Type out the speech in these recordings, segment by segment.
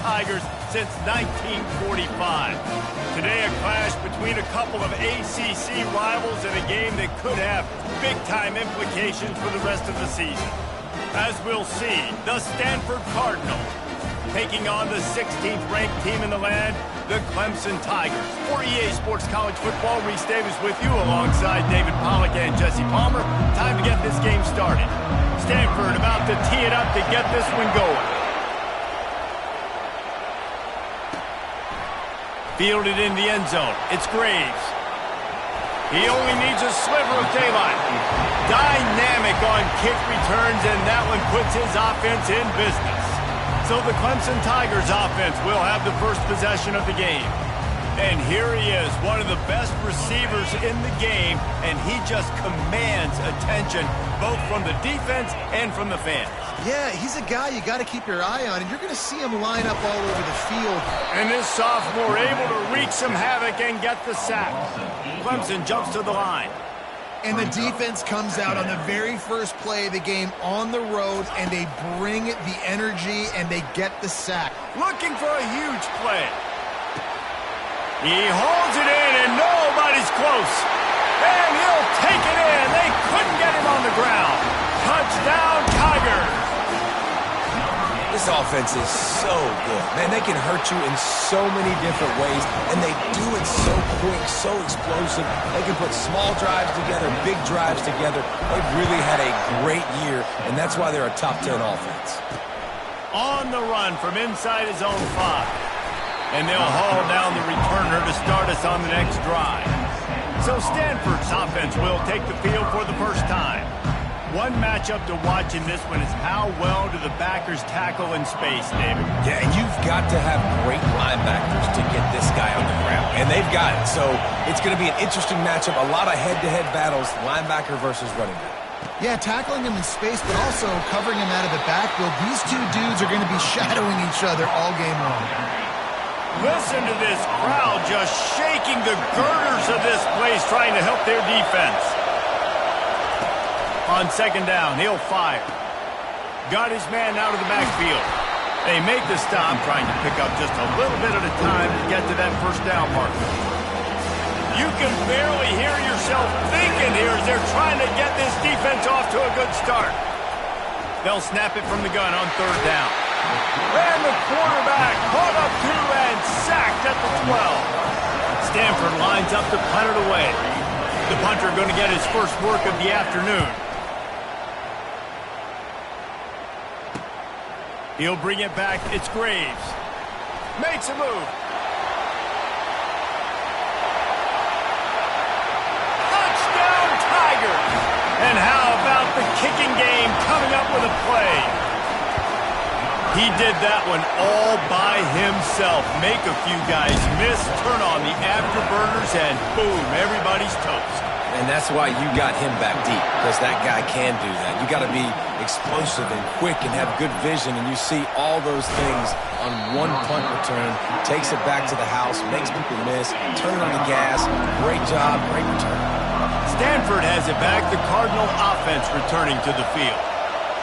Tigers since 1945. Today, a clash between a couple of ACC rivals in a game that could have big-time implications for the rest of the season. As we'll see, the Stanford Cardinals taking on the 16th ranked team in the land, the Clemson Tigers. For EA Sports College Football, Reese Davis with you alongside David Pollack and Jesse Palmer. Time to get this game started. Stanford about to tee it up to get this one going. Fielded in the end zone. It's Graves. He only needs a sliver of daylight. Dynamic on kick returns, and that one puts his offense in business. So the Clemson Tigers offense will have the first possession of the game. And here he is, one of the best receivers in the game, and he just commands attention both from the defense and from the fans. Yeah, he's a guy you got to keep your eye on, and you're going to see him line up all over the field. And this sophomore able to wreak some havoc and get the sack. Clemson jumps to the line. And the defense comes out on the very first play of the game on the road, and they bring the energy, and they get the sack. Looking for a huge play. He holds it in, and nobody's close. And he'll take it in. They couldn't get him on the ground. Touchdown, Tigers. This offense is so good. Man, they can hurt you in so many different ways, and they do it so quick, so explosive. They can put small drives together, big drives together. They've really had a great year, and that's why they're a top 10 offense. On the run from inside his own 5. And they'll haul down the returner to start us on the next drive. So Stanford's offense will take the field for the first time. One matchup to watch in this one is how well do the backers tackle in space, David? Yeah, and you've got to have great linebackers to get this guy on the ground. And they've got it. So it's going to be an interesting matchup. A lot of head-to-head battles, linebacker versus running back. Yeah, tackling him in space, but also covering him out of the backfield. These two dudes are going to be shadowing each other all game long. Listen to this crowd just shaking the girders of this place, trying to help their defense. On second down, he'll fire. Got his man out of the backfield. They make the stop, trying to pick up just a little bit at a time to get to that first down mark. You can barely hear yourself thinking here as they're trying to get this defense off to a good start. They'll snap it from the gun on third down. And the quarterback caught up to and sacked at the 12. Stanford lines up to punt it away. The punter going to get his first work of the afternoon. He'll bring it back. It's Graves. Makes a move. Touchdown, Tigers! And how about the kicking game coming up with a play? He did that one all by himself. Make a few guys miss, turn on the afterburners, and boom, everybody's toast. And that's why you got him back deep, because that guy can do that. You got to be explosive and quick and have good vision, and you see all those things on one punt return. Takes it back to the house, makes people miss, turn on the gas. Great job, great return. Stanford has it back. The Cardinal offense returning to the field.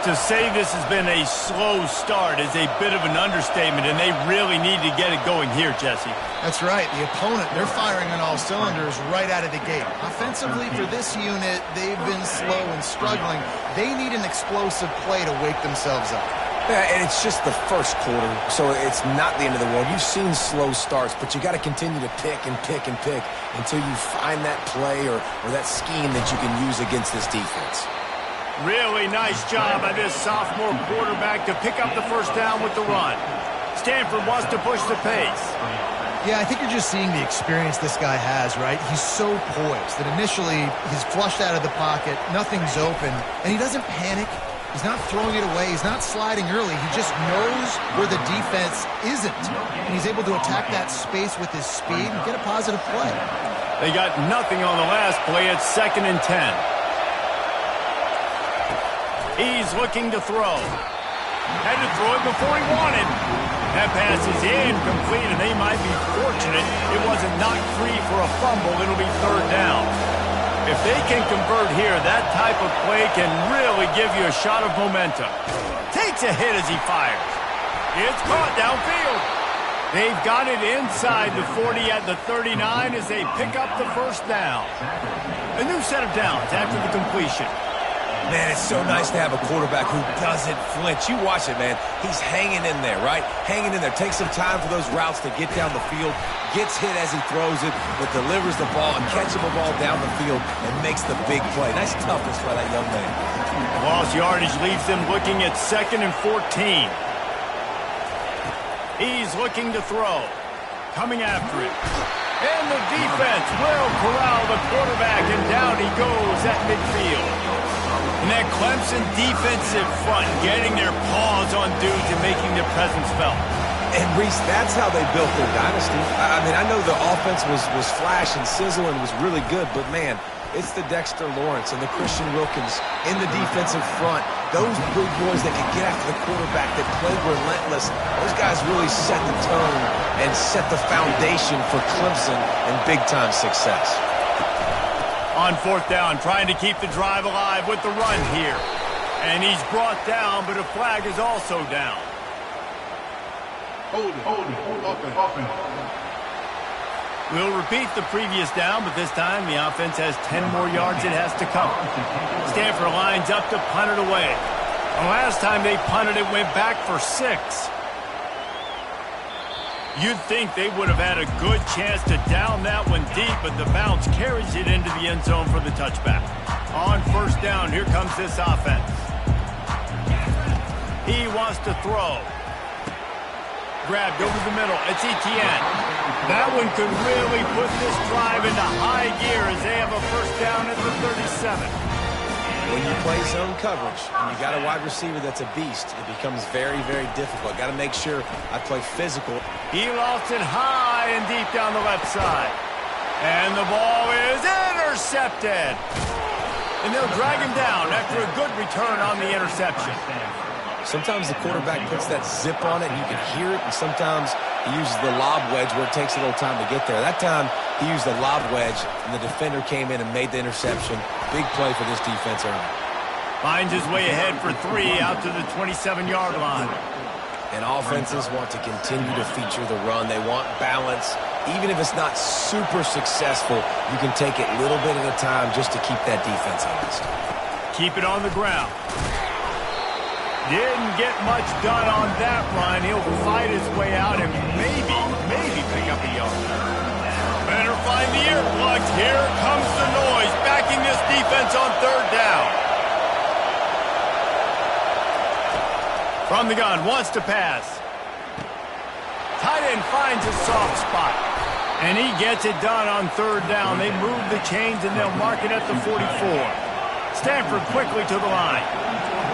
To say this has been a slow start is a bit of an understatement, and they really need to get it going here, Jesse. That's right. The opponent, they're firing on all cylinders right out of the gate. Offensively, for this unit, they've been slow and struggling. They need an explosive play to wake themselves up. Yeah, and it's just the first quarter, so it's not the end of the world. You've seen slow starts, but you got to continue to pick and pick and pick until you find that play or that scheme that you can use against this defense. Really nice job by this sophomore quarterback to pick up the first down with the run. Stanford wants to push the pace. Yeah, I think you're just seeing the experience this guy has, right? He's so poised that initially he's flushed out of the pocket, nothing's open, and he doesn't panic. He's not throwing it away. He's not sliding early. He just knows where the defense isn't. And he's able to attack that space with his speed and get a positive play. They got nothing on the last play. It's 2nd and 10. He's looking to throw. Had to throw it before he wanted. That pass is incomplete, and they might be fortunate it wasn't knocked free for a fumble. It'll be third down. If they can convert here, that type of play can really give you a shot of momentum. Takes a hit as he fires. It's caught downfield. They've got it inside the 40 at the 39 as they pick up the first down. A new set of downs after the completion. Man, it's so nice to have a quarterback who doesn't flinch. You watch it, man. He's hanging in there, right? Hanging in there. Takes some time for those routes to get down the field. Gets hit as he throws it, but delivers the ball and catches the ball down the field and makes the big play. Nice toughness by that young man. Lost yardage leaves them looking at 2nd and 14. He's looking to throw. Coming after it. And the defense will corral the quarterback, and down he goes at midfield. And that Clemson defensive front getting their paws on dudes and making their presence felt. And, Reese, that's how they built their dynasty. I mean, I know the offense was flash and sizzle and was really good, but, man, it's the Dexter Lawrence and the Christian Wilkins in the defensive front. Those big boys that can get after the quarterback, that play relentless. Those guys really set the tone and set the foundation for Clemson and big-time success. On 4th down, trying to keep the drive alive with the run here. And he's brought down, but a flag is also down. Hold it. We'll repeat the previous down, but this time the offense has 10 more yards it has to cover. Stanford lines up to punt it away. The last time they punted it went back for 6. You'd think they would have had a good chance to down that one deep, but the bounce carries it into the end zone for the touchback. On 1st down, here comes this offense. He wants to throw. Grabbed over the middle. It's Etienne. That one could really put this drive into high gear as they have a 1st down at the 37. When you play zone coverage and you got a wide receiver that's a beast, it becomes very, very difficult. Got to make sure I play physical. He lost it high and deep down the left side. And the ball is intercepted. And they'll drag him down after a good return on the interception. Sometimes the quarterback puts that zip on it and you can hear it, and sometimes he uses the lob wedge where it takes a little time to get there. That time he used the lob wedge and the defender came in and made the interception. Big play for this defense early. Finds his way ahead for 3 out to the 27-yard line. And offenses want to continue to feature the run. They want balance. Even if it's not super successful, you can take it little bit at a time just to keep that defense honest. Keep it on the ground. Didn't get much done on that run. He'll fight his way out and maybe pick up a yard. Better find the earplugs. Here comes the noise, backing this defense on 3rd down. From the gun, wants to pass. Tight end finds a soft spot. And he gets it done on 3rd down. They move the chains and they'll mark it at the 44. Stanford quickly to the line.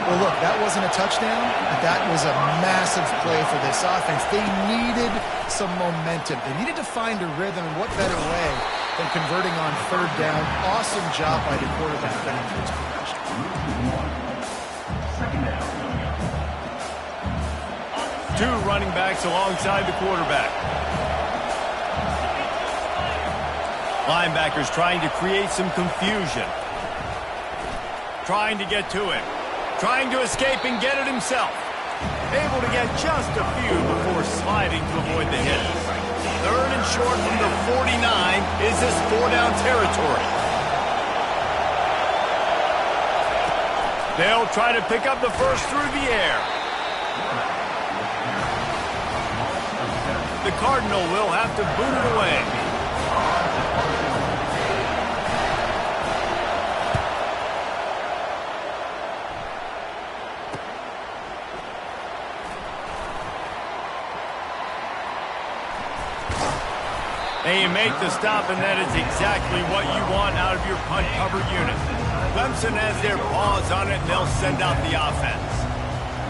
Well, look, that wasn't a touchdown, but that was a massive play for this offense. They needed some momentum. They needed to find a rhythm, and what better way than converting on 3rd down. Awesome job by the quarterback getting to his progression. Two running backs alongside the quarterback. Linebackers trying to create some confusion. Trying to get to him. Trying to escape and get it himself. Able to get just a few before sliding to avoid the hit. 3rd and short from the 49. Is this 4-down territory? They'll try to pick up the first through the air. The Cardinal will have to boot it away. They make the stop, and that is exactly what you want out of your punt cover unit. Clemson has their paws on it, and they'll send out the offense.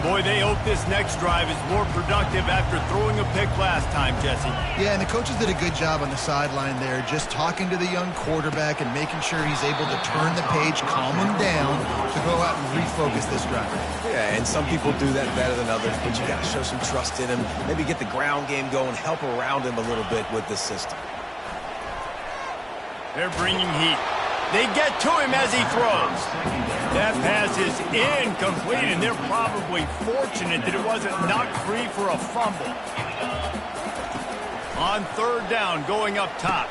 Boy, they hope this next drive is more productive after throwing a pick last time, Jesse. Yeah, and the coaches did a good job on the sideline there, just talking to the young quarterback and making sure he's able to turn the page, calm him down, to go out and refocus this drive. Yeah, and some people do that better than others, but you got to show some trust in him, maybe get the ground game going, help around him a little bit with this system. They're bringing heat. They get to him as he throws. That pass is incomplete, and they're probably fortunate that it wasn't knocked free for a fumble. On third down, going up top.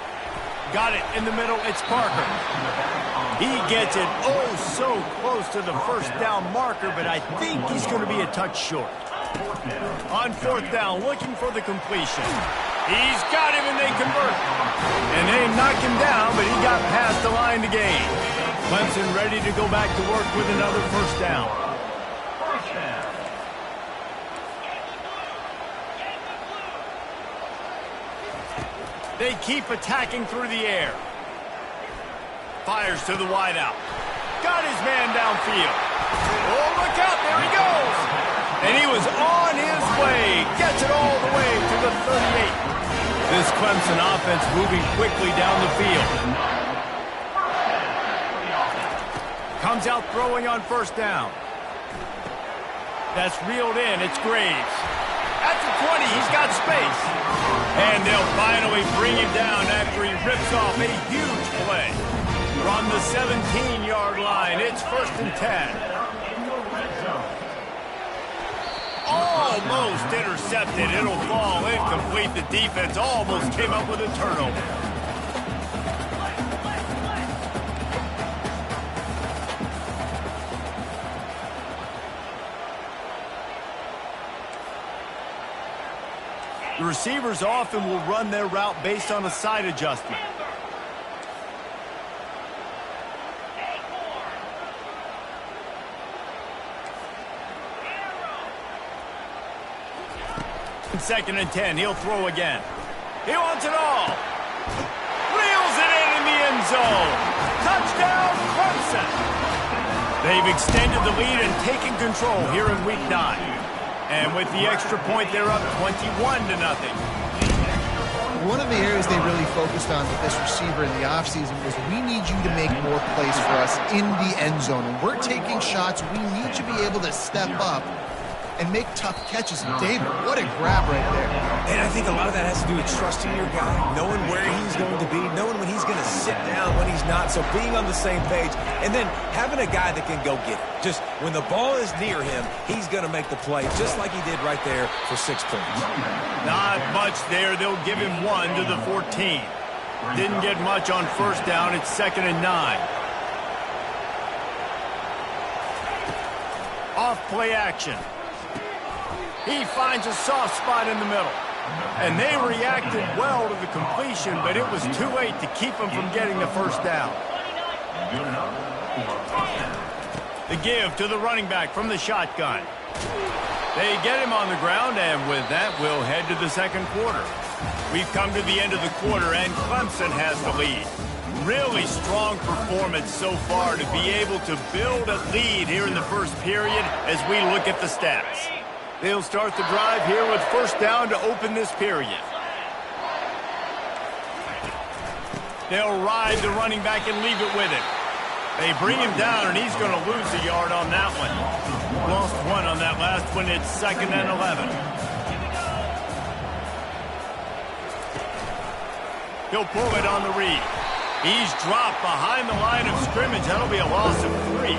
Got it in the middle. It's Parker. He gets it so close to the first down marker, but I think he's going to be a touch short. On fourth down, looking for the completion. He's got him, and they convert. And they knocked him down, but he got past the line to gain. Clemson ready to go back to work with another first down. They keep attacking through the air. Fires to the wideout. Got his man downfield. Oh, look out, there he goes. And he was on his way. Gets it all the way to the 38. This Clemson offense moving quickly down the field. Comes out throwing on first down. That's reeled in. It's Graves. At the 20, he's got space. And they'll finally bring him down after he rips off a huge play. From the 17-yard line, it's 1st and 10. Almost intercepted. It'll fall incomplete. The defense almost came up with a turnover. The receivers often will run their route based on a side adjustment. Second and 10, he'll throw again. He wants it all. Reels it in the end zone. Touchdown, Clemson. They've extended the lead and taken control here in Week 9. And with the extra point, they're up 21-0. One of the areas they really focused on with this receiver in the offseason was we need you to make more plays for us in the end zone. When we're taking shots, we need to be able to step up and make tough catches. David, what a grab right there. And I think a lot of that has to do with trusting your guy, knowing where he's going to be, knowing when he's going to sit down, when he's not. So being on the same page, and then having a guy that can go get it. Just when the ball is near him, he's going to make the play, just like he did right there for 6 points. Not much there. They'll give him 1 to the 14. Didn't get much on first down. It's 2nd and 9. Off play action. He finds a soft spot in the middle. And they reacted well to the completion, but it was too late to keep him from getting the first down. The give to the running back from the shotgun. They get him on the ground, and with that, we'll head to the second quarter. We've come to the end of the quarter, and Clemson has the lead. Really strong performance so far to be able to build a lead here in the first period as we look at the stats. They'll start the drive here with first down to open this period. They'll ride the running back and leave it with him. They bring him down, and he's going to lose a yard on that one. Lost 1 on that last one. It's 2nd and 11. He'll pull it on the read. He's dropped behind the line of scrimmage. That'll be a loss of 3.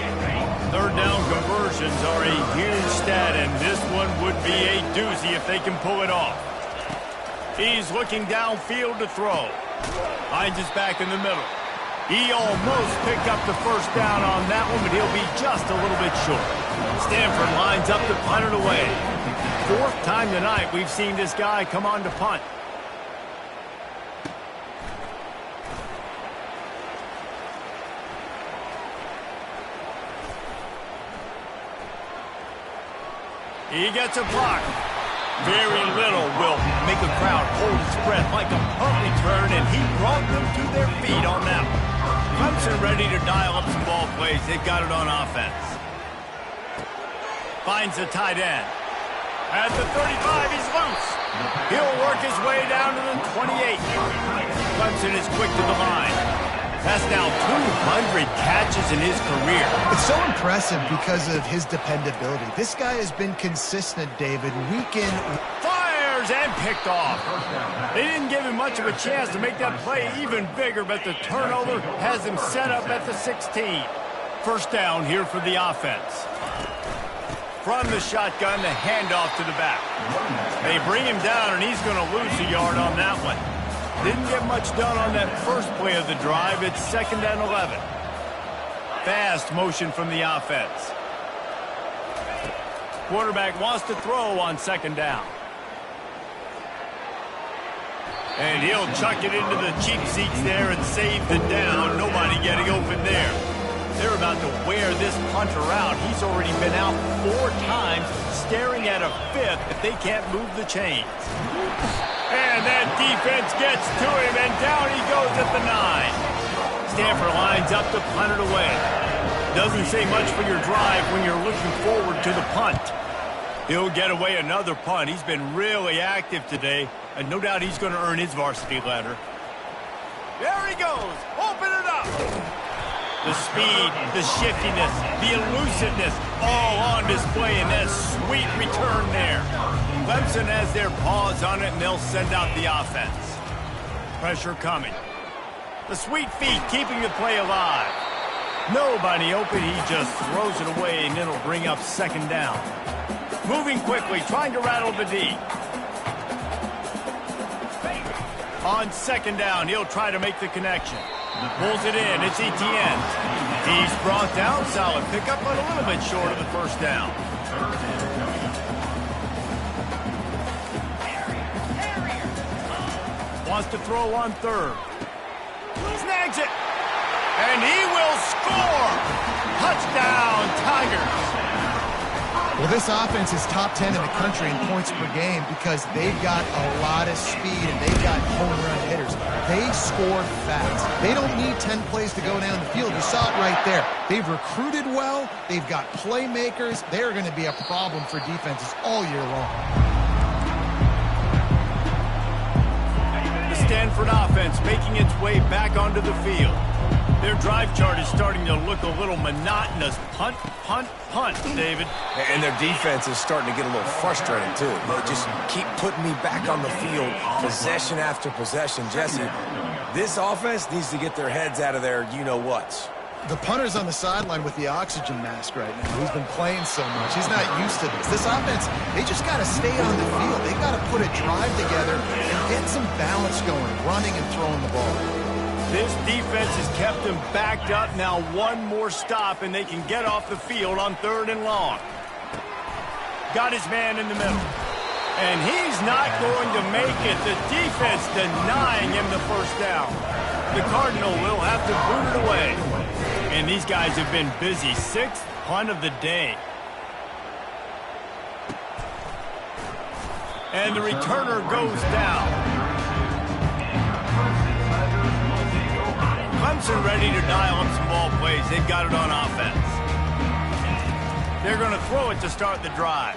Third down conversions are a huge stat, and this one would be a doozy if they can pull it off. He's looking downfield to throw. Finds his back in the middle. He almost picked up the first down on that one, but he'll be just a little bit short. Stanford lines up to punt it away. 4th time tonight we've seen this guy come on to punt. He gets a block. Very little will make a crowd hold its breath like a punt return, and he brought them to their feet on that one. Clemson ready to dial up some ball plays. They've got it on offense. Finds the tight end. At the 35, he's loose. He'll work his way down to the 28. Clemson is quick to the line. That's now 200 catches in his career. It's so impressive because of his dependability. This guy has been consistent, David, week in. Fires and picked off. They didn't give him much of a chance to make that play even bigger, but the turnover has him set up at the 16. First down here for the offense. From the shotgun, the handoff to the back. They bring him down, and he's going to lose a yard on that one. Didn't get much done on that first play of the drive. It's 2nd and 11. Fast motion from the offense. Quarterback wants to throw on 2nd down. And he'll chuck it into the cheap seats there and save the down. Nobody getting open there. They're about to wear this punter out. He's already been out 4 times, staring at a 5th if they can't move the chains. And that defense gets to him, and down he goes at the 9. Stanford lines up to punt it away. Doesn't say much for your drive when you're looking forward to the punt. He'll get away another punt. He's been really active today, and no doubt he's going to earn his varsity letter. There he goes. Open it up. The speed, the shiftiness, the elusiveness, all on display in that sweet return there. Clemson has their paws on it, and they'll send out the offense. Pressure coming. The sweet feet keeping the play alive. Nobody open, he just throws it away, and it'll bring up 2nd down. Moving quickly, trying to rattle the D. On 2nd down, he'll try to make the connection. Pulls it in, it's Etienne. He's brought down, solid pickup, but a little bit short of the 1st down. Wants to throw on 3rd. Snags it. And he will score! Touchdown, Tigers! Well, this offense is top 10 in the country in points per game because they've got a lot of speed and they've got home run hitters. They score fast. They don't need 10 plays to go down the field. You saw it right there. They've recruited well. They've got playmakers. They're going to be a problem for defenses all year long. The Stanford offense making its way back onto the field. Their drive chart is starting to look a little monotonous. Punt, punt, punt, David. And their defense is starting to get a little frustrated, too. They just keep putting me back on the field, possession after possession. Jesse, this offense needs to get their heads out of their you-know-whats. The punter's on the sideline with the oxygen mask right now. He's been playing so much. He's not used to this. This offense, they just got to stay on the field. They got to put a drive together and get some balance going, running and throwing the ball. This defense has kept them backed up. Now one more stop, and they can get off the field on 3rd and long. Got his man in the middle. And he's not going to make it. The defense denying him the 1st down. The Cardinal will have to boot it away. And these guys have been busy. 6th punt of the day. And the returner goes down. Clemson ready to dial up some ball plays. They've got it on offense. They're going to throw it to start the drive.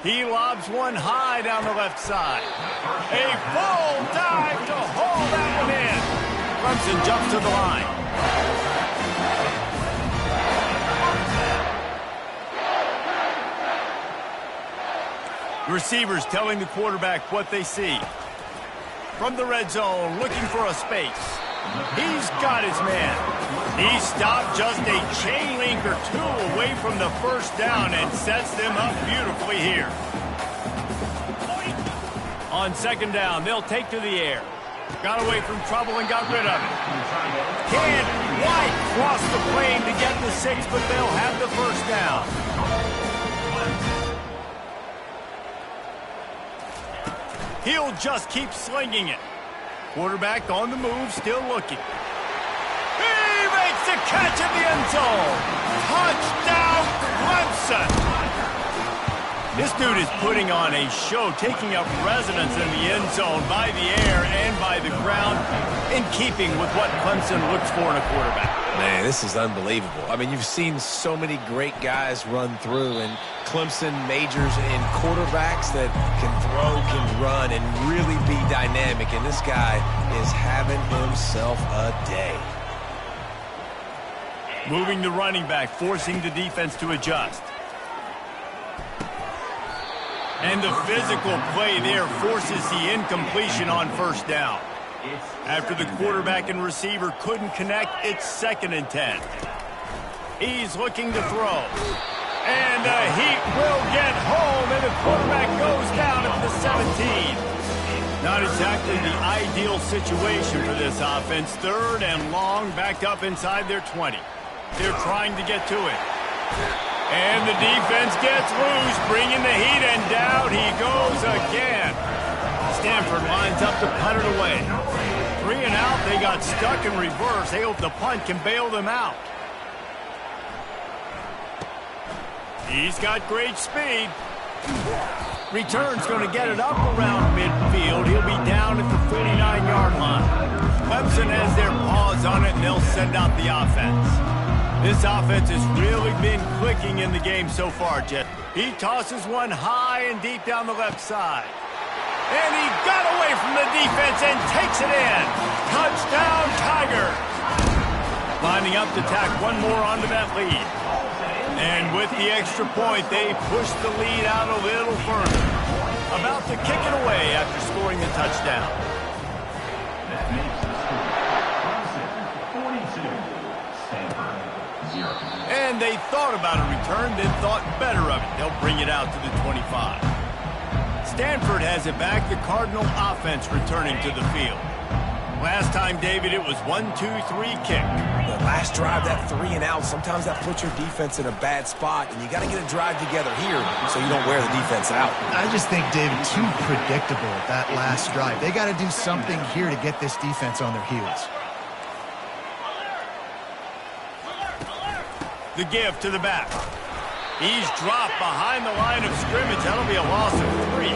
He lobs one high down the left side. A full dive to haul that one in. Clemson jumps to the line. Receivers telling the quarterback what they see. From the red zone, looking for a space. He's got his man. He stopped just a chain link or 2 away from the 1st down and sets them up beautifully here. On 2nd down, they'll take to the air. Got away from trouble and got rid of it. Can't quite cross the plane to get the 6, but they'll have the 1st down. He'll just keep slinging it. Quarterback on the move, still looking. He makes the catch in the end zone. Touchdown, Clemson. This dude is putting on a show, taking up residence in the end zone by the air and by the ground, in keeping with what Clemson looks for in a quarterback. Man, this is unbelievable. I mean, you've seen so many great guys run through, and Clemson majors in quarterbacks that can throw, can run, and really be dynamic, and this guy is having himself a day. Moving the running back, forcing the defense to adjust. And the physical play there forces the incompletion on 1st down. After the quarterback and receiver couldn't connect, it's 2nd and 10. He's looking to throw. And the Heat will get home, and the quarterback goes down at the 17. Not exactly the ideal situation for this offense. 3rd and long, back up inside their 20. They're trying to get to it. And the defense gets loose, bringing the Heat, and down he goes again. Stanford lines up to punt it away. 3 and out, they got stuck in reverse. They hope the punt can bail them out. He's got great speed. Return's going to get it up around midfield. He'll be down at the 49-yard line. Clemson has their paws on it, and they'll send out the offense. This offense has really been clicking in the game so far, Jet. He tosses one high and deep down the left side. And he got away from the defense and takes it in. Touchdown, Tigers. Lining up to tack one more onto that lead. And with the extra point, they push the lead out a little further. About to kick it away after scoring the touchdown. And they thought about a return, then thought better of it. They'll bring it out to the 25. Stanford has it back, the Cardinal offense returning to the field. Last time, David, it was 1-2-3 kick. The last drive, that 3 and out, sometimes that puts your defense in a bad spot, and you got to get a drive together here so you don't wear the defense out. I just think, David, too predictable that last drive. They got to do something here to get this defense on their heels. The give to the back. He's dropped behind the line of scrimmage. That'll be a loss of 3.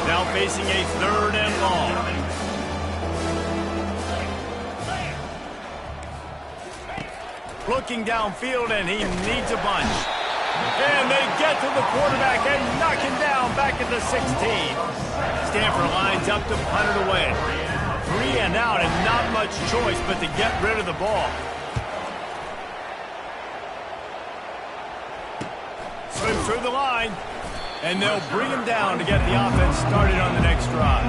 Now facing a 3rd and long. Looking downfield, and he needs a bunch. And they get to the quarterback and knock him down back at the 16. Stanford lines up to punt it away. 3 and out, and not much choice but to get rid of the ball. Slips through the line, and they'll bring him down to get the offense started on the next drive.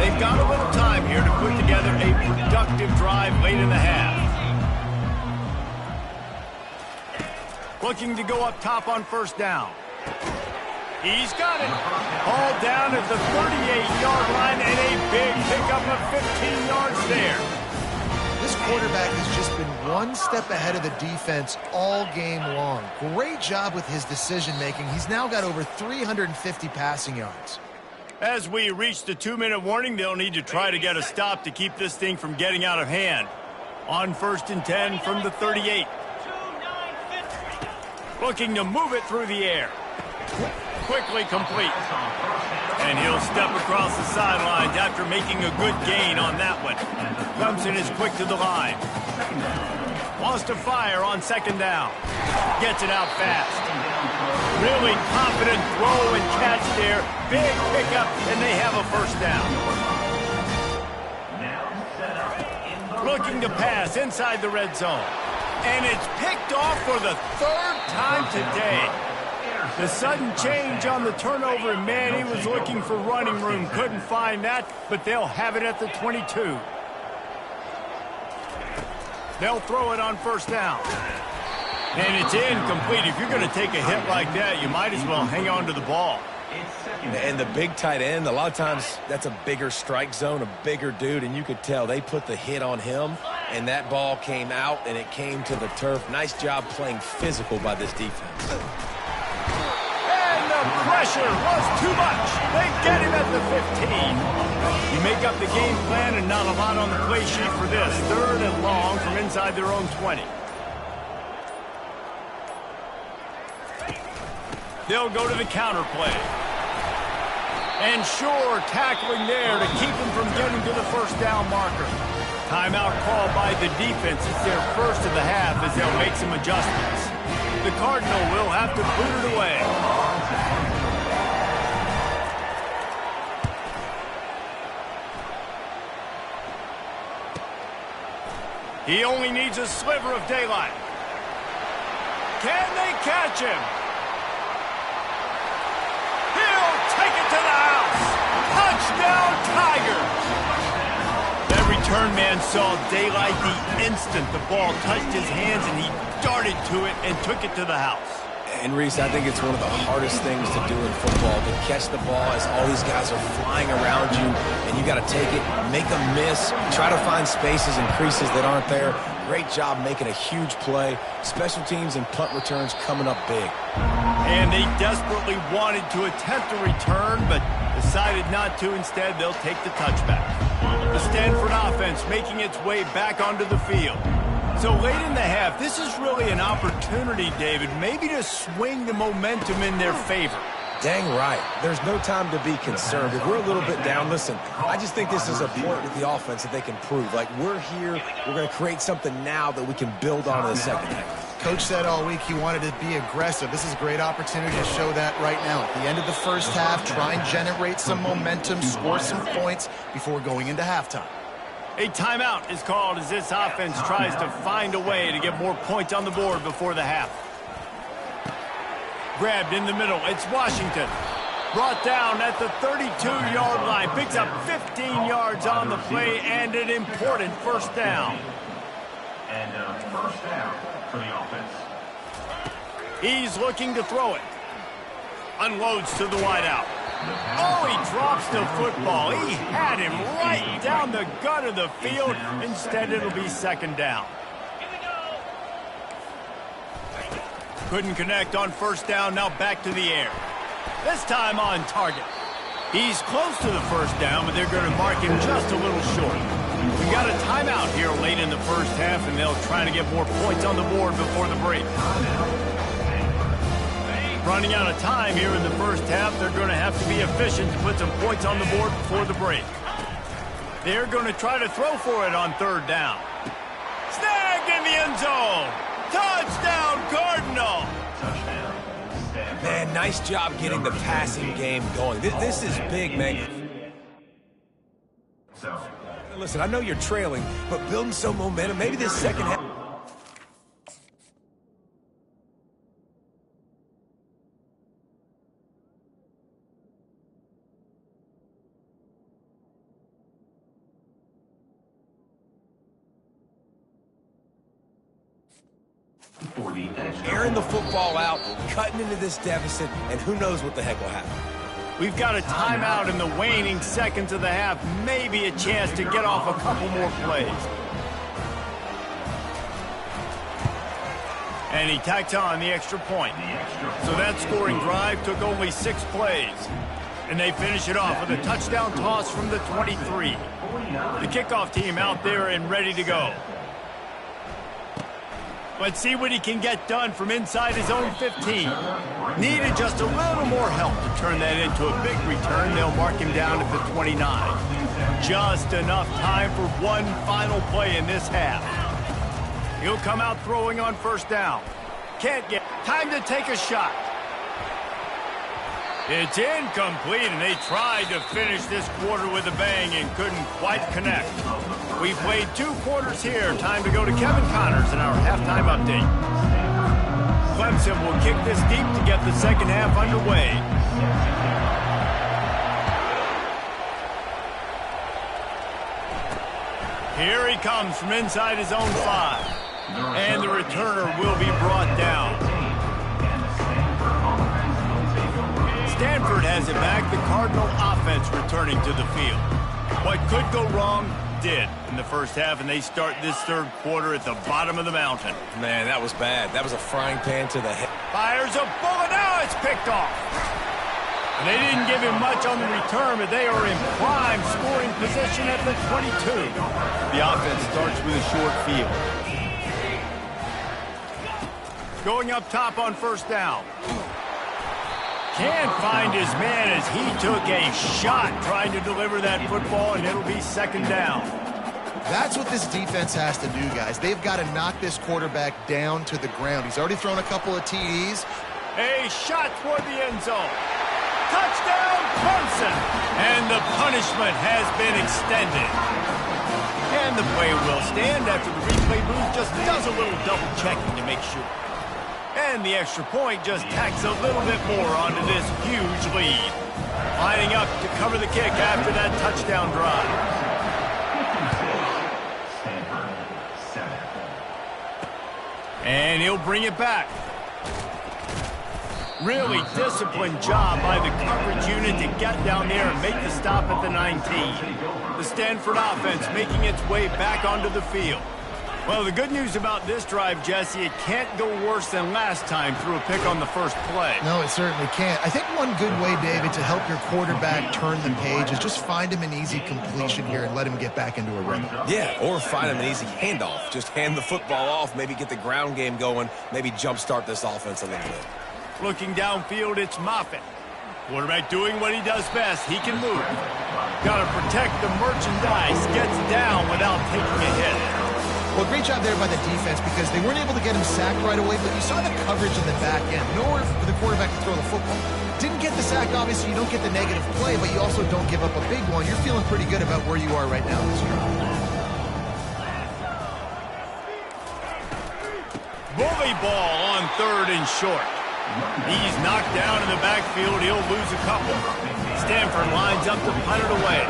They've got a little time here to put together a productive drive late in the half. Looking to go up top on 1st down. He's got it. All down at the 38-yard line, and a big pickup of 15 yards there. This quarterback has just been one step ahead of the defense all game long. Great job with his decision-making. He's now got over 350 passing yards. As we reach the 2-minute warning, they'll need to try to get a stop to keep this thing from getting out of hand. On 1st and 10 from the 38. Looking to move it through the air. Quickly complete. And he'll step across the sidelines after making a good gain on that one. Clemson is quick to the line. Wants to fire on 2nd down. Gets it out fast. Really confident throw and catch there. Big pickup, and they have a 1st down. Looking to pass inside the red zone. And it's picked off for the 3rd time today. The sudden change on the turnover, and man, he was looking for running room. Couldn't find that, but they'll have it at the 22. They'll throw it on 1st down. And it's incomplete. If you're going to take a hit like that, you might as well hang on to the ball. And the big tight end, a lot of times that's a bigger strike zone, a bigger dude, and you could tell they put the hit on him, and that ball came out, and it came to the turf. Nice job playing physical by this defense. And the pressure was too much. They get him at the 15. You make up the game plan, and not a lot on the play sheet for this. 3rd and long from inside their own 20. They'll go to the counter play. And sure, tackling there to keep him from getting to the 1st down marker. Timeout called by the defense. It's their 1st of the half as they'll make some adjustments. The Cardinal will have to boot it away. He only needs a sliver of daylight. Can they catch him? He'll take it to the house. Touchdown, Tigers. That return man man saw daylight the instant the ball touched his hands, and he darted to it and took it to the house. And Reese, I think it's one of the hardest things to do in football, to catch the ball as all these guys are flying around you, and you got to take it, make them miss, try to find spaces and creases that aren't there. Great job making a huge play. Special teams and punt returns coming up big. And they desperately wanted to attempt a return, but decided not to. Instead, they'll take the touchback. The Stanford offense making its way back onto the field. So late in the half, this is really an opportunity, David, maybe to swing the momentum in their favor. Dang right. There's no time to be concerned. If we're a little bit down, listen, I just think this is a point with the offense that they can prove. Like, we're here, we're going to create something now that we can build on in the second half. Coach said all week he wanted to be aggressive. This is a great opportunity to show that right now. At the end of the first half, try and generate some momentum, score some points before going into halftime. A timeout is called as this offense tries to find a way to get more points on the board before the half. Grabbed in the middle, it's Washington. Brought down at the 32-yard line. Picks up 15 yards on the play and an important first down. And first down for the offense. He's looking to throw it. Unloads to the wideout. Oh, he drops the football. He had him right down the gut of the field. Instead, it'll be second down. Couldn't connect on first down. Now back to the air. This time on target. He's close to the first down, but they're going to mark him just a little short. We got a timeout here late in the first half, and they'll try to get more points on the board before the break. Running out of time here in the first half, they're going to have to be efficient to put some points on the board before the break. They're going to try to throw for it on third down. Snagged in the end zone. Touchdown, Cardinal. Man, nice job getting the passing game going. This is big, man. Listen, I know you're trailing, but building some momentum, maybe this second half. Airing the football out, cutting into this deficit, and who knows what the heck will happen. We've got a timeout in the waning seconds of the half. Maybe a chance to get off a couple more plays. And he tacked on the extra point. So that scoring drive took only 6 plays. And they finish it off with a touchdown toss from the 23. The kickoff team out there and ready to go. Let's see what he can get done from inside his own 15. Needed just a little more help to turn that into a big return. They'll mark him down at the 29. Just enough time for one final play in this half. He'll come out throwing on first down. Can't get time to take a shot. It's incomplete, and they tried to finish this quarter with a bang and couldn't quite connect. We played 2 quarters here. Time to go to Kevin Connors in our halftime update. Clemson will kick this deep to get the second half underway. Here he comes from inside his own 5. And the returner will be brought down. Stanford has it back. The Cardinal offense returning to the field. What could go wrong did in the first half, and they start this third quarter at the bottom of the mountain. Man, that was bad. That was a frying pan to the head. Fires a bullet. Now it's picked off. And they didn't give him much on the return, but they are in prime scoring position at the 22. The offense starts with a short field. Going up top on first down. Can't find his man as he took a shot trying to deliver that football, and it'll be second down. That's what this defense has to do, guys. They've got to knock this quarterback down to the ground. He's already thrown a couple of TDs. A shot toward the end zone. Touchdown, Clemson! And the punishment has been extended. And the play will stand after the replay booth just does a little double checking to make sure. And the extra point just tacks a little bit more onto this huge lead. Lining up to cover the kick after that touchdown drive. And he'll bring it back. Really disciplined job by the coverage unit to get down there and make the stop at the 19. The Stanford offense making its way back onto the field. Well, the good news about this drive, Jesse, it can't go worse than last time through a pick on the first play. No, it certainly can't. I think one good way, David, to help your quarterback turn the page is just find him an easy completion here and let him get back into a rhythm. Yeah, or find him an easy handoff. Just hand the football off, maybe get the ground game going, maybe jumpstart this offense a little bit. Looking downfield, it's Moffitt. Quarterback doing what he does best. He can move. Got to protect the merchandise. Gets down without taking a hit. Well, great job there by the defense because they weren't able to get him sacked right away, but you saw the coverage in the back end. Nowhere for the quarterback to throw the football. Didn't get the sack, obviously. You don't get the negative play, but you also don't give up a big one. You're feeling pretty good about where you are right now in this drive. Bully ball on 3rd and short. He's knocked down in the backfield. He'll lose a couple. Stanford lines up to punt it away.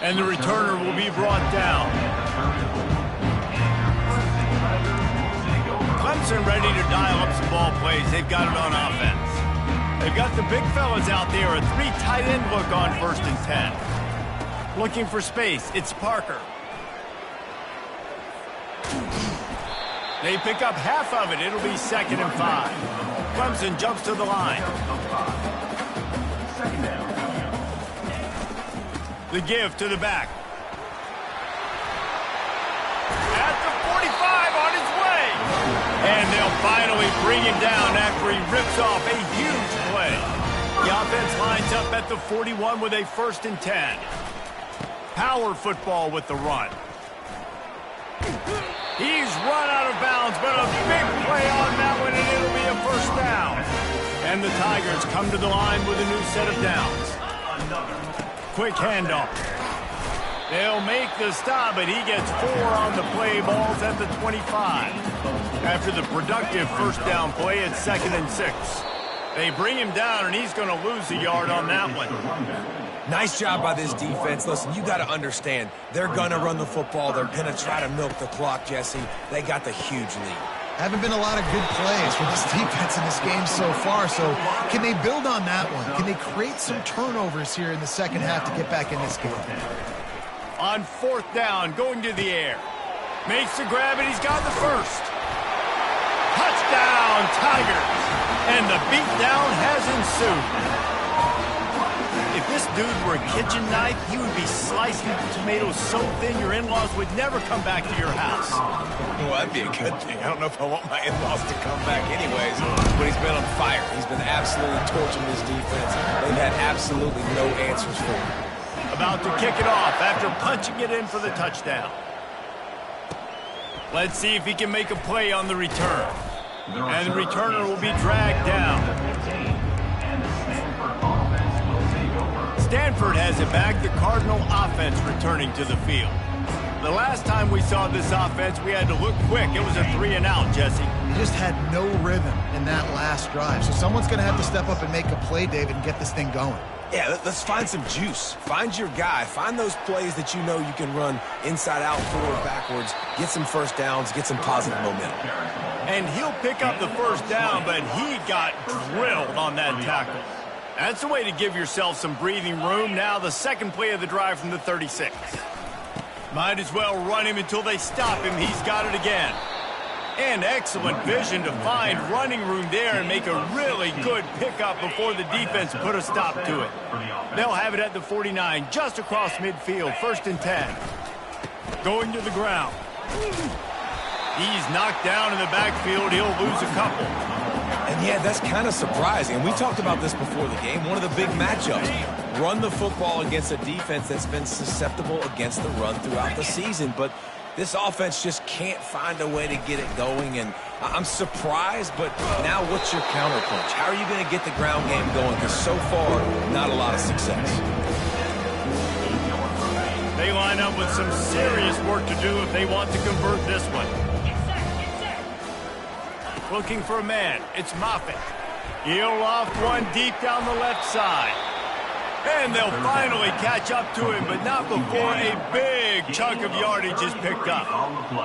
And the returner will be brought down. Clemson ready to dial up some ball plays. They've got it on offense. They've got the big fellas out there. A 3 tight end look on 1st and 10. Looking for space. It's Parker. They pick up half of it. It'll be 2nd and 5. Clemson jumps to the line. The give to the back. At the 45 on his way. And they'll finally bring him down after he rips off a huge play. The offense lines up at the 41 with a 1st and 10. Power football with the run. He's run out of bounds, but a big play on that one, and it'll be a 1st down. And the Tigers come to the line with a new set of downs. Quick handoff. They'll make the stop, but he gets 4 on the play. Balls at the 25. After the productive 1st down play, it's 2nd and 6. They bring him down, and he's going to lose a yard on that one. Nice job by this defense. Listen, you got to understand, they're going to run the football. They're going to try to milk the clock, Jesse. They got the huge lead. Haven't been a lot of good plays for this defense in this game so far, so can they build on that one? Can they create some turnovers here in the second half to get back in this game? On 4th down, going to the air. Makes the grab, and he's got the 1st. Touchdown, Tigers! And the beatdown has ensued. If this dude were a kitchen knife, he would be slicing tomatoes so thin your in-laws would never come back to your house. Well, that'd be a good thing. I don't know if I want my in-laws to come back anyways, but he's been on fire. He's been absolutely torching this defense. They've had absolutely no answers for him. About to kick it off after punching it in for the touchdown. Let's see if he can make a play on the return. And the returner will be dragged down. Stanford has it back. The Cardinal offense returning to the field. The last time we saw this offense, we had to look quick. It was a 3 and out, Jesse. They just had no rhythm in that last drive. So someone's going to have to step up and make a play, David, and get this thing going. Yeah, let's find some juice. Find your guy. Find those plays that you know you can run inside out, forward, backwards. Get some 1st downs. Get some positive momentum. And he'll pick up the 1st down, but he got drilled on that tackle. That's the way to give yourself some breathing room. Now the 2nd play of the drive from the 36. Might as well run him until they stop him. He's got it again. And excellent vision to find running room there and make a really good pickup before the defense put a stop to it. They'll have it at the 49, just across midfield, 1st and 10. Going to the ground. He's knocked down in the backfield. He'll lose a couple. And yeah, that's kind of surprising. We talked about this before the game. One of the big matchups. Run the football against a defense that's been susceptible against the run throughout the season. But this offense just can't find a way to get it going. And I'm surprised, but now what's your counterpunch? How are you going to get the ground game going? Because so far, not a lot of success. They line up with some serious work to do if they want to convert this one. Looking for a man. It's Moffitt. He'll loft one deep down the left side. And they'll finally catch up to him, but not before a big chunk of yardage is picked up.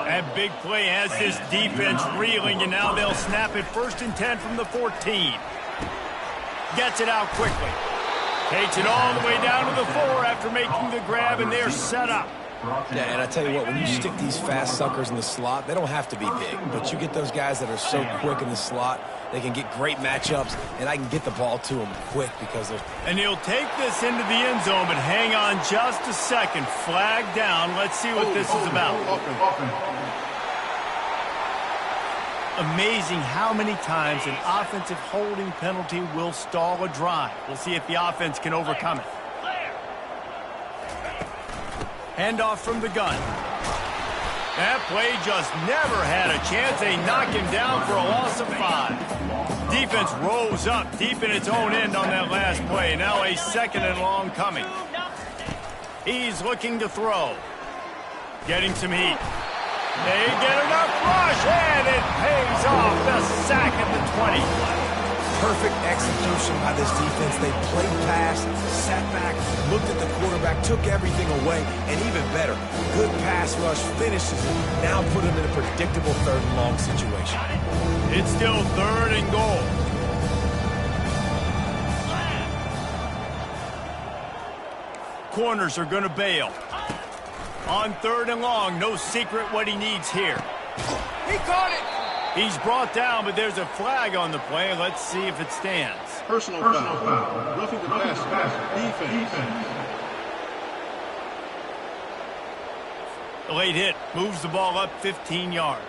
That big play has this defense reeling, and now they'll snap it 1st and 10 from the 14. Gets it out quickly. Takes it all the way down to the 4 after making the grab, and they're set up. Yeah, and I tell you what, when you stick these fast suckers in the slot, they don't have to be big. But you get those guys that are so quick in the slot, they can get great matchups, and I can get the ball to them quick because they're... And he'll take this into the end zone, but hang on just a second. Flag down. Let's see what this is about. Amazing how many times an offensive holding penalty will stall a drive. We'll see if the offense can overcome it. Handoff from the gun. That play just never had a chance. They knock him down for a loss of 5. Defense rose up deep in its own end on that last play. Now a 2nd and long coming. He's looking to throw. Getting some heat. They get enough rush, and it pays off. The sack at the 20. Perfect execution by this defense. They played pass, sat back, looked at the quarterback, took everything away, and even better, good pass rush finishes it. Now put him in a predictable 3rd and long situation. It's still 3rd and goal. Corners are going to bail. On 3rd and long, no secret what he needs here. He caught it! He's brought down, but there's a flag on the play. Let's see if it stands. Personal foul. Roughing the passer. Defense. The late hit moves the ball up 15 yards.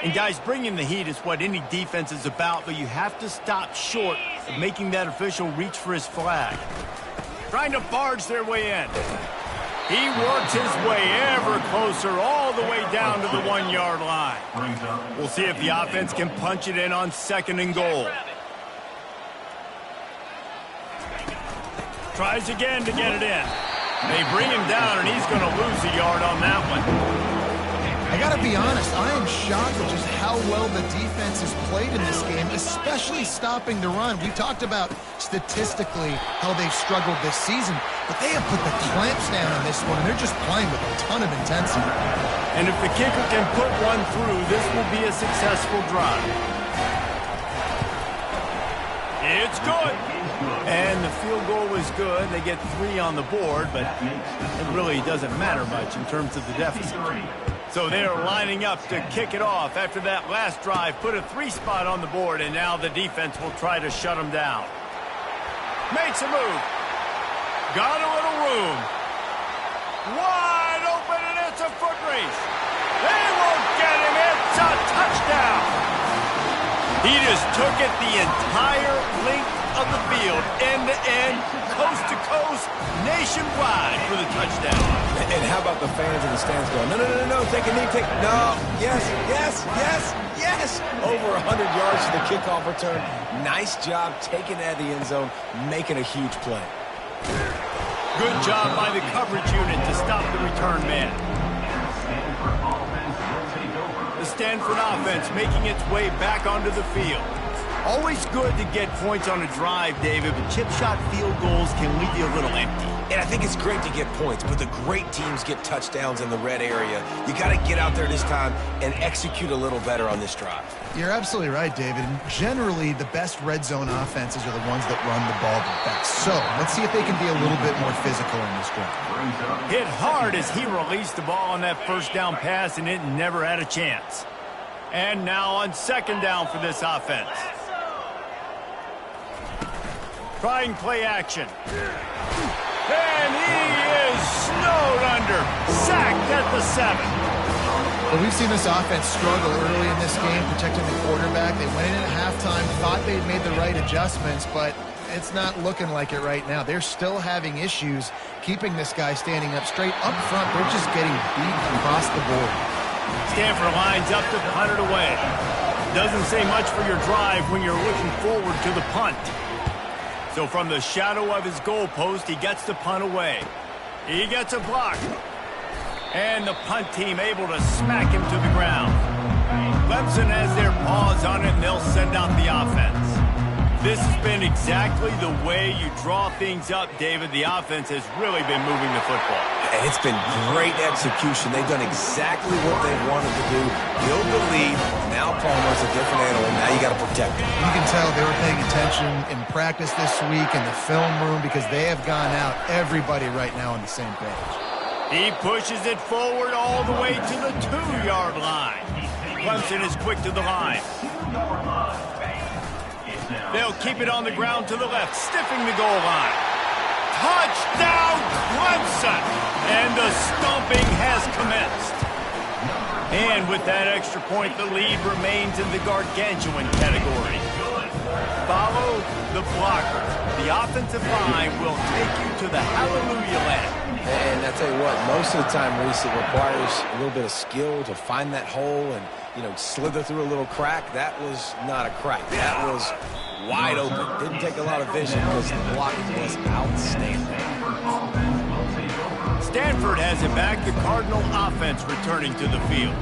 And guys, bringing the heat is what any defense is about, but you have to stop short of making that official reach for his flag. Trying to barge their way in. He works his way ever closer all the way down to the 1-yard line. We'll see if the offense can punch it in on 2nd and goal. Tries again to get it in. They bring him down, and he's going to lose a yard on that one. I got to be honest, I am shocked at just how well the defense has played in this game, especially stopping the run. We talked about statistically how they've struggled this season, but they have put the clamps down on this one, and they're just playing with a ton of intensity. And if the kicker can put one through, this will be a successful drive. It's good. And the field goal is good. They get 3 on the board, but it really doesn't matter much in terms of the deficit. So they're lining up to kick it off after that last drive. Put a 3 spot on the board, and now the defense will try to shut them down. Makes a move. Got a little room. Wide open, and it's a foot race. They won't get him. It's a touchdown. He just took it the entire length of the field, end-to-end, coast-to-coast, nationwide for the touchdown. And how about the fans in the stands going, no, take a knee, no, yes. Over 100 yards to the kickoff return. Nice job taking that to the end zone, making a huge play. Good job by the coverage unit to stop the return man. The Stanford offense making its way back onto the field. Always good to get points on a drive, David, but chip shot field goals can leave you a little empty. And I think it's great to get points, but the great teams get touchdowns in the red area. You got to get out there this time and execute a little better on this drive. You're absolutely right, David. And generally, the best red zone offenses are the ones that run the ball the best. So let's see if they can be a little bit more physical in this drive. Hit hard as he released the ball on that 1st down pass, and it never had a chance. And now on 2nd down for this offense. Trying play action. And he is snowed under. Sacked at the 7. Well, we've seen this offense struggle early in this game, protecting the quarterback. They went in at halftime, thought they'd made the right adjustments, but it's not looking like it right now. They're still having issues keeping this guy standing up straight. Up front, they're just getting beat across the board. Stanford lines up to punt it away. Doesn't say much for your drive when you're looking forward to the punt. So from the shadow of his goalpost, he gets the punt away. He gets a block. And the punt team able to smack him to the ground. Clemson has their paws on it, and they'll send out the offense. This has been exactly the way you draw things up, David. The offense has really been moving the football. And it's been great execution. They've done exactly what they wanted to do. Build the lead. Now Palmer's a different animal. Now you got to protect him. You can tell they were paying attention in practice this week in the film room because they have gone out, everybody right now on the same page. He pushes it forward all the way to the 2-yard line. Clemson is quick to the line. They'll keep it on the ground to the left, stiffing the goal line. Touchdown, Clemson! And the stomping has commenced. And with that extra point, the lead remains in the gargantuan category. Follow the blocker. The offensive line will take you to the hallelujah land. And I tell you what, most of the time, Reese, it requires a little bit of skill to find that hole and, slither through a little crack. That was not a crack. That was wide open. Didn't take a lot of vision because the blocking was outstanding. Stanford has it back. The Cardinal offense returning to the field.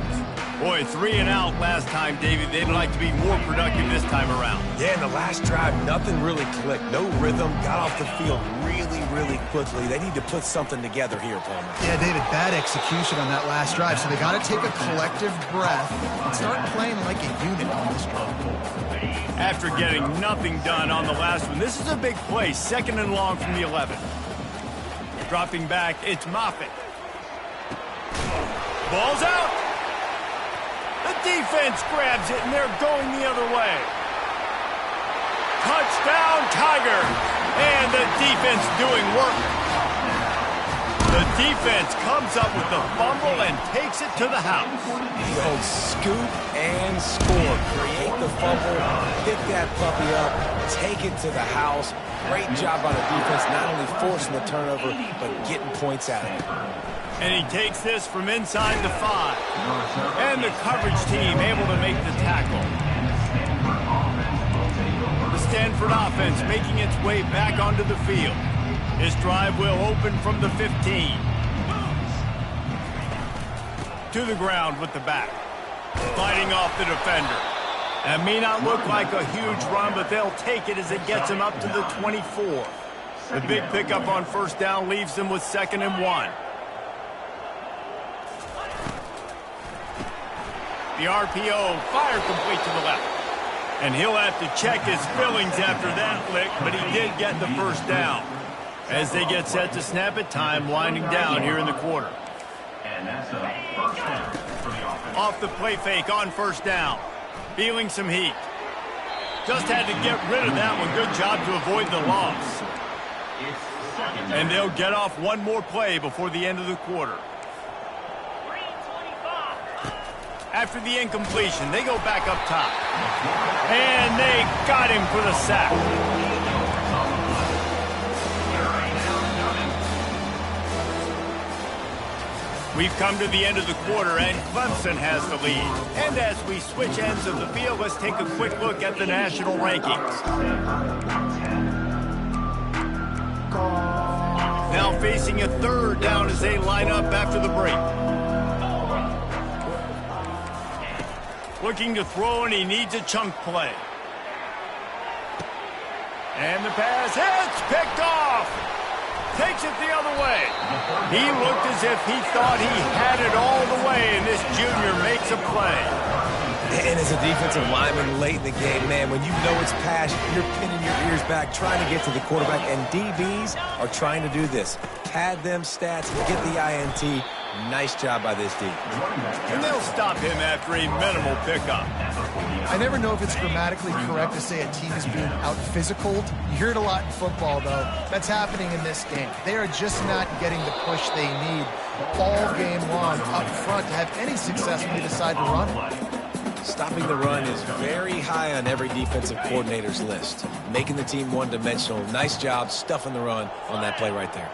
Boy, 3 and out last time, David. They'd like to be more productive this time around. Yeah, in the last drive, nothing really clicked. No rhythm. Got off the field really, really quickly. They need to put something together here, Palmer. Yeah, David, bad execution on that last drive. So they got to take a collective breath and start playing like a unit on this drive. After getting nothing done on the last one, this is a big play. 2nd and long from the 11. Dropping back, it's Moffitt. Ball's out. The defense grabs it, and they're going the other way. Touchdown, Tiger. And the defense doing work. The defense comes up with the fumble and takes it to the house. The old scoop and score. Create the fumble, pick that puppy up, take it to the house. Great job on the defense, not only forcing the turnover, but getting points out of it. And he takes this from inside the 5. And the coverage team able to make the tackle. The Stanford offense making its way back onto the field. This drive will open from the 15. To the ground with the back. Fighting off the defender. That may not look like a huge run, but they'll take it as it gets them up to the 24. The big pickup on 1st down leaves them with 2nd and 1. The RPO, fire complete to the left. And he'll have to check his fillings after that lick, but he did get the 1st down. As they get set to snap it, time winding down here in the quarter. And that's a 1st down for the offense. Off the play fake on 1st down. Feeling some heat. Just had to get rid of that one. Good job to avoid the loss. And they'll get off one more play before the end of the quarter. After the incompletion, they go back up top. And they got him for the sack. We've come to the end of the quarter, and Clemson has the lead. And as we switch ends of the field, let's take a quick look at the national rankings. Now facing a 3rd down as they line up after the break. Looking to throw, and he needs a chunk play. And the pass hits, picked off. Takes it the other way. He looked as if he thought he had it all the way, and this junior makes a play. And as a defensive lineman late in the game, man, when you know it's pass, you're pinning your ears back, trying to get to the quarterback, and DBs are trying to do this. Pad them stats, get the INT. Nice job by this D. And they'll stop him after a minimal pickup. I never know if it's grammatically correct to say a team is being out-physicaled. You hear it a lot in football, though. That's happening in this game. They are just not getting the push they need all game long up front to have any success when they decide to run it. Stopping the run is very high on every defensive coordinator's list. Making the team one-dimensional. Nice job stuffing the run on that play right there.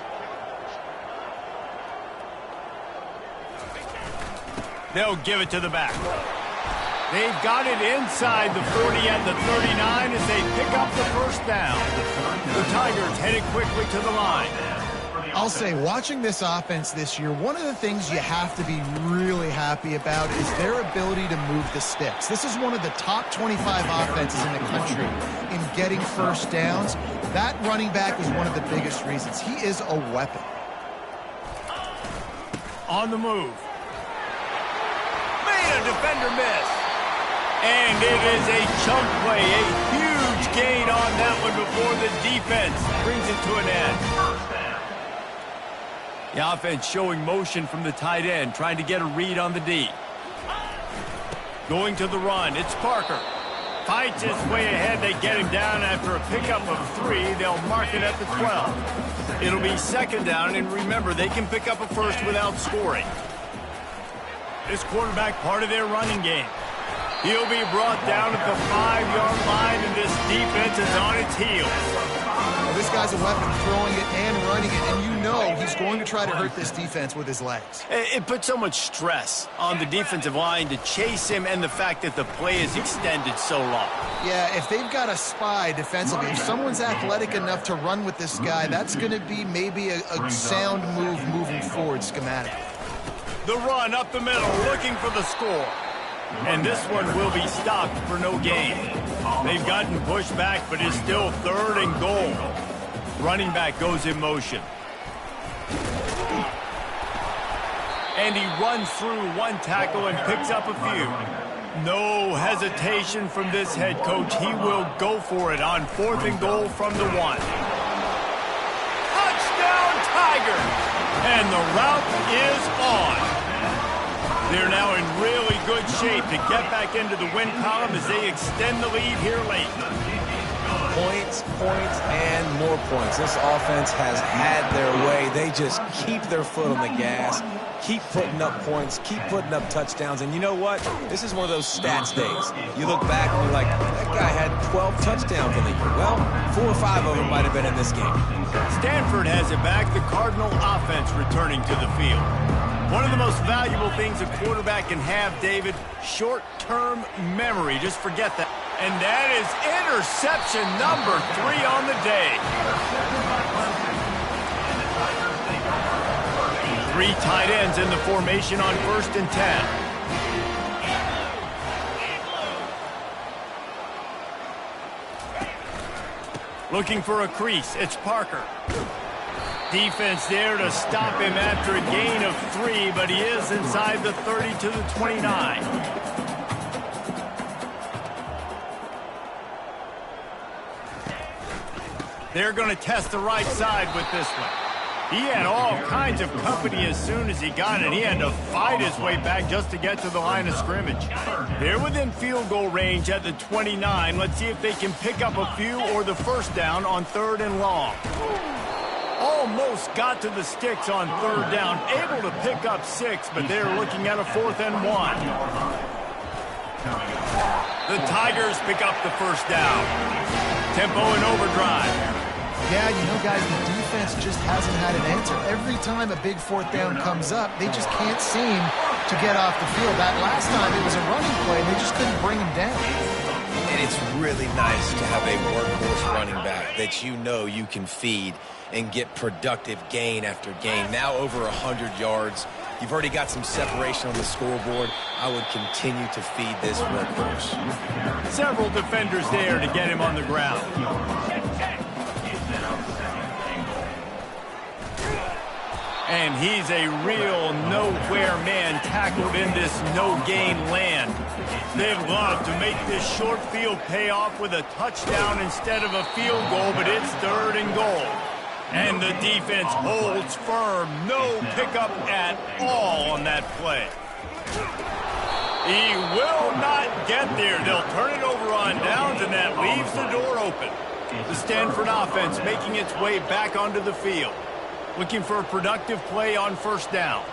They'll give it to the back. They've got it inside the 40 and the 39 as they pick up the 1st down. The Tigers headed quickly to the line. I'll say, watching this offense this year, one of the things you have to be really happy about is their ability to move the sticks. This is one of the top 25 offenses in the country in getting first downs. That running back is one of the biggest reasons. He is a weapon. On the move. Made a defender miss. And it is a chunk play, a huge gain on that one before the defense brings it to an end. The offense showing motion from the tight end, trying to get a read on the D. Going to the run, it's Parker. Fights his way ahead, they get him down after a pickup of 3. They'll mark it at the 12. It'll be second down, and remember, they can pick up a first without scoring. This quarterback part of their running game. He'll be brought down at the 5-yard line, and this defense is on its heels. Well, this guy's a weapon, throwing it and running it, and you know he's going to try to hurt this defense with his legs. It puts so much stress on the defensive line to chase him, and the fact that the play is extended so long. Yeah, if they've got a spy defensively, if someone's athletic enough to run with this guy, that's going to be maybe a sound move moving forward schematically. The run up the middle, looking for the score. And this one will be stopped for no gain. They've gotten pushed back, but it's still 3rd and goal. Running back goes in motion. And he runs through one tackle and picks up a few. No hesitation from this head coach. He will go for it on 4th and goal from the 1. Touchdown, Tigers! And the route is on. They're now in really good shape to get back into the win column as they extend the lead here late. Points, and more points. This offense has had their way. They just keep their foot on the gas, keep putting up points, keep putting up touchdowns. And you know what? This is one of those stats days. You look back and you're like, that guy had 12 touchdowns in the year. Well, 4 or 5 of them might have been in this game. Stanford has it back. The Cardinal offense returning to the field. One of the most valuable things a quarterback can have, David, short-term memory. Just forget that. And that is interception number 3 on the day. 3 tight ends in the formation on 1st and 10. Looking for a crease. It's Parker. Defense there to stop him after a gain of 3, but he is inside the 30 to the 29. They're going to test the right side with this one. He had all kinds of company as soon as he got it. He had to fight his way back just to get to the line of scrimmage. They're within field goal range at the 29. Let's see if they can pick up a few or the first down on 3rd and long. Almost got to the sticks on 3rd down, able to pick up 6, but they're looking at a 4th and 1. The Tigers pick up the first down. Tempo and overdrive. Yeah, you know, guys, the defense just hasn't had an answer. Every time a big 4th down comes up, they just can't seem to get off the field. That last time it was a running play, and they just couldn't bring him down. And it's really nice to have a workhorse running back that you know you can feed and get productive gain after gain. Now over 100 yards. You've already got some separation on the scoreboard. I would continue to feed this workhorse. Several defenders there to get him on the ground. And he's a real nowhere man tackled in this no-gain land. They'd love to make this short field pay off with a touchdown instead of a field goal, but it's 3rd and goal. And the defense holds firm. No pickup at all on that play. He will not get there. They'll turn it over on downs, and that leaves the door open. The Stanford offense making its way back onto the field. Looking for a productive play on 1st down.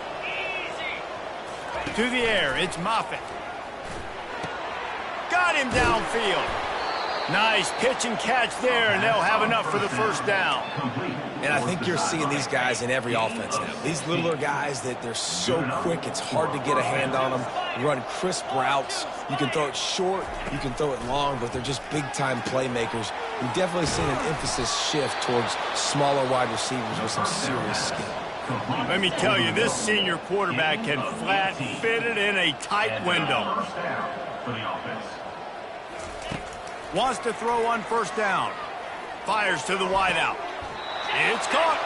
To the air, it's Moffitt. Got him downfield. Nice pitch and catch there, and they'll have enough for the first down. And I think you're seeing these guys in every offense now. These littler guys that they're so quick, it's hard to get a hand on them, run crisp routes, You can throw it short, you can throw it long, but they're just big-time playmakers. We've definitely seen an emphasis shift towards smaller wide receivers with some serious skill. Let me tell you, this senior quarterback can flat fit it in a tight window. First down for the offense. Wants to throw on first down. Fires to the wideout. It's caught.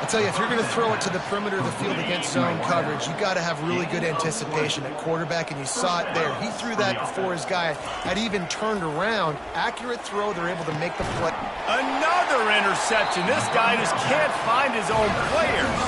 I'll tell you, if you're going to throw it to the perimeter of the field against zone coverage, you got to have really good anticipation at quarterback, and you saw it there. He threw that before his guy had even turned around. Accurate throw, they're able to make the play. Another interception. This guy just can't find his own players.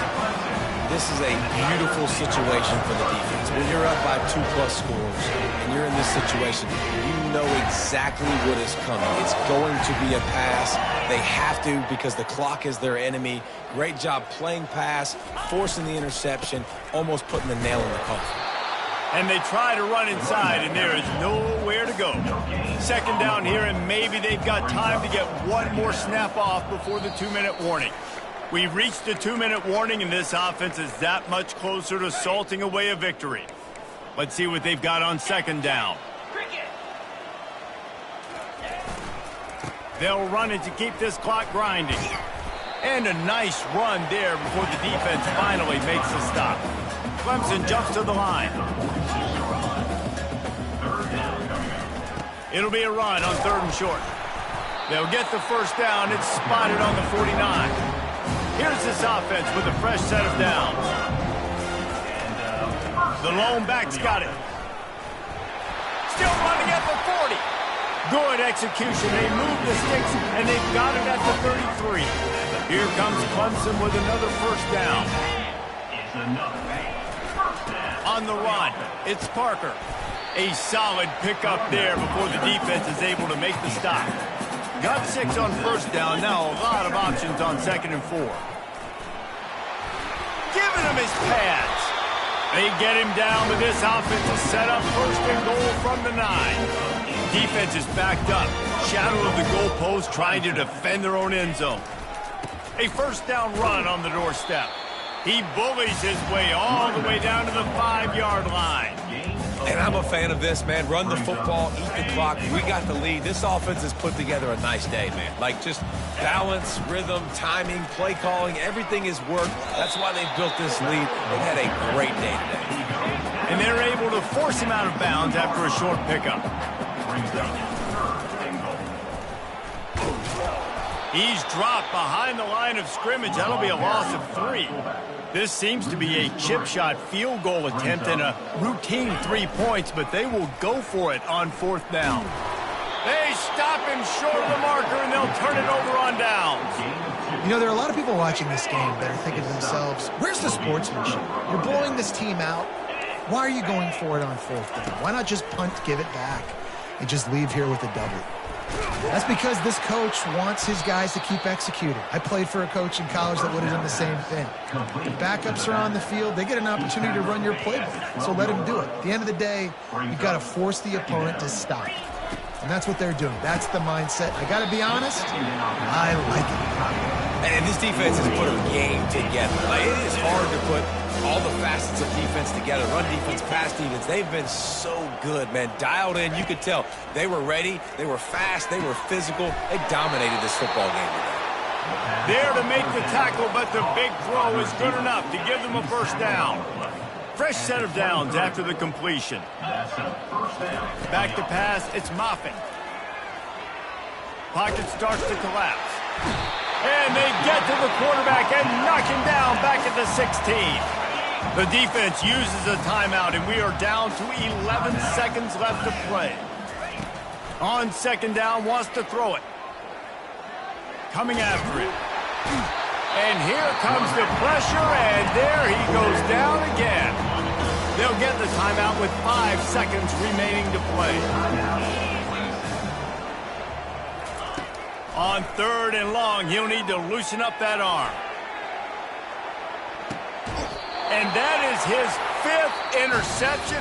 This is a beautiful situation for the defense. When you're up by 2+ scores and you're in this situation, you know exactly what is coming. It's going to be a pass. They have to because the clock is their enemy. Great job playing pass, forcing the interception, almost putting the nail in the coffin. And they try to run inside, and there is nowhere to go. Second down here, and maybe they've got time to get one more snap off before the 2-minute warning. We've reached the 2-minute warning, and this offense is that much closer to salting away a victory. Let's see what they've got on second down. They'll run it to keep this clock grinding. And a nice run there before the defense finally makes a stop. Clemson jumps to the line. It'll be a run on 3rd and short. They'll get the first down. It's spotted on the 49. Here's this offense with a fresh set of downs. The lone back's got it. Still running at the 40. Good execution. They move the sticks, and they've got it at the 33. Here comes Clemson with another first down. On the run, it's Parker. A solid pickup there before the defense is able to make the stop. Got 6 on first down. Now a lot of options on 2nd and 4. Giving him his pads. They get him down, but this offense is set up 1st and goal from the 9. Defense is backed up. Shadow of the goalpost trying to defend their own end zone. A first down run on the doorstep. He bullies his way all the way down to the 5-yard line. And I'm a fan of this, man. Run the football, eat the clock. We got the lead. This offense has put together a nice day, man. Like just balance, rhythm, timing, play calling, everything has worked. That's why they've built this lead. They've had a great day today. And they're able to force him out of bounds after a short pickup. He's dropped behind the line of scrimmage. That'll be a loss of 3. This seems to be a chip shot field goal attempt and a routine 3 points, but they will go for it on 4th down. They stop him short of the marker, and they'll turn it over on downs. You know, there are a lot of people watching this game that are thinking to themselves, where's the sportsmanship? You're blowing this team out. Why are you going for it on 4th down? Why not just punt, give it back, and just leave here with a W? That's because this coach wants his guys to keep executing. I played for a coach in college that would have done the same thing. The backups are on the field. They get an opportunity to run your playbook, so let them do it. At the end of the day, you've got to force the opponent to stop. And that's what they're doing. That's the mindset. I got to be honest, I like it. And this defense has put a game together. Like, it is hard to put all the facets of defense together. Run defense, pass defense. They've been so good, man. Dialed in. You could tell they were ready. They were fast. They were physical. They dominated this football game today. There to make the tackle, but the big throw is good enough to give them a first down. Fresh set of downs after the completion. Back to pass, it's Moffitt. Pocket starts to collapse. And they get to the quarterback and knock him down back at the 16. The defense uses a timeout, and we are down to 11 seconds left to play. On 2nd down, wants to throw it. Coming after it. And here comes the pressure, and there he goes down again. They'll get the timeout with 5 seconds remaining to play. On 3rd and long, he'll need to loosen up that arm. And that is his 5th interception.